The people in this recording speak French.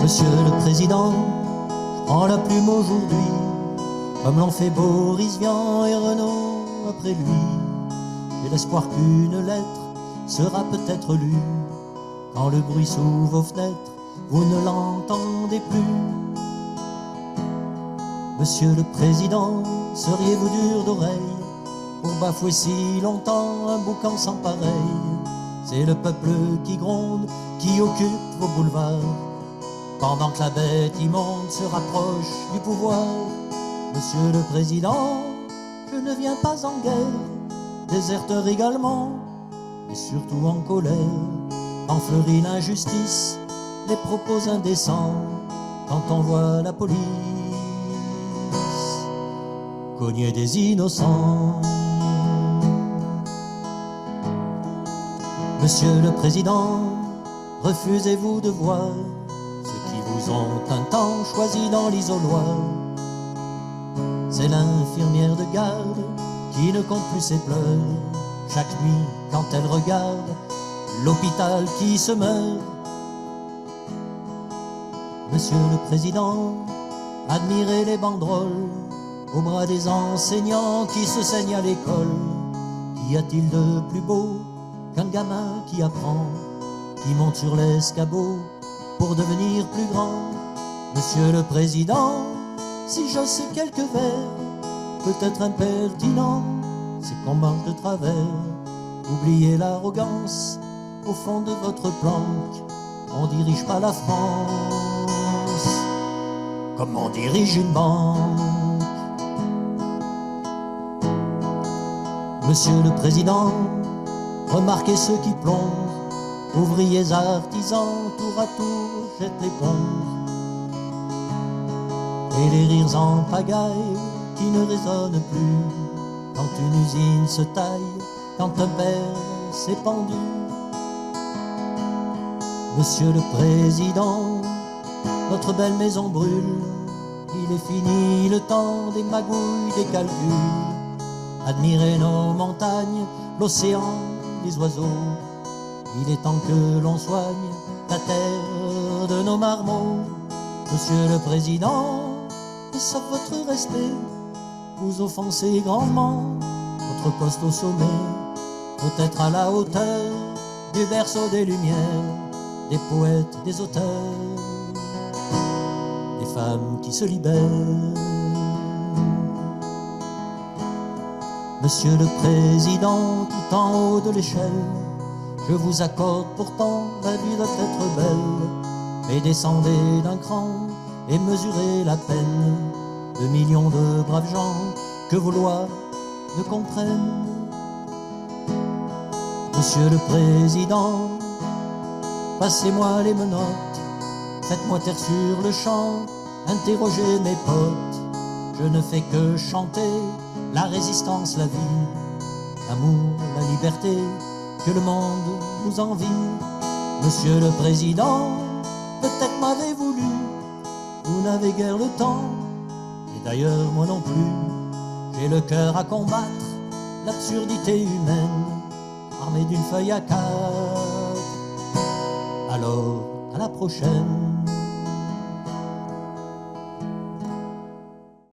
Monsieur le Président, je prends la plume aujourd'hui, comme l'ont fait Boris Vian et Renaud après lui. J'ai l'espoir qu'une lettre sera peut-être lue. Quand le bruit s'ouvre vos fenêtres, vous ne l'entendez plus. Monsieur le Président, seriez-vous dur d'oreille pour bafouer si longtemps un boucan sans pareil? C'est le peuple qui gronde, qui occupe vos boulevards, pendant que la bête immonde se rapproche du pouvoir. Monsieur le Président, je ne viens pas en guerre, déserteur également, mais surtout en colère. Quand fleurit l'injustice, les propos indécents, quand on voit la police cogner des innocents. Monsieur le Président, refusez-vous de voir ceux qui vous ont un temps choisi dans l'isoloir? C'est l'infirmière de garde qui ne compte plus ses pleurs chaque nuit quand elle regarde l'hôpital qui se meurt. Monsieur le Président, admirez les banderoles au bras des enseignants qui se saignent à l'école. Qu'y a-t-il de plus beau qu'un gamin qui apprend, qui monte sur l'escabeau pour devenir plus grand? Monsieur le Président, si je sais quelques vers, peut-être impertinents, c'est qu'on marche de travers. Oubliez l'arrogance au fond de votre planque. On dirige pas la France comme on dirige une banque. Monsieur le Président, remarquez ceux qui plongent, ouvriers, artisans, tour à tour jettent l'éponge. Et les rires en pagaille qui ne résonnent plus quand une usine se taille, quand un père s'est pendu. Monsieur le Président, notre belle maison brûle, il est fini le temps des magouilles, des calculs. Admirez nos montagnes, l'océan, les oiseaux. Il est temps que l'on soigne la terre de nos marmots. Monsieur le Président, et sauf votre respect, vous offensez grandement. Votre poste au sommet faut être à la hauteur du berceau des Lumières, des poètes, des auteurs, des femmes qui se libèrent. Monsieur le Président, tout en haut de l'échelle, je vous accorde pourtant la vie doit être belle. Mais descendez d'un cran et mesurez la peine de millions de braves gens que vos lois ne comprennent. Monsieur le Président, passez-moi les menottes, faites-moi taire sur le champ, interrogez mes potes. Je ne fais que chanter la résistance, la vie, l'amour, la liberté, que le monde nous envie. Monsieur le Président, peut-être m'avez-vous lu, vous n'avez guère le temps, et d'ailleurs moi non plus. J'ai le cœur à combattre l'absurdité humaine, armé d'une feuille à 4. Alors, à la prochaine.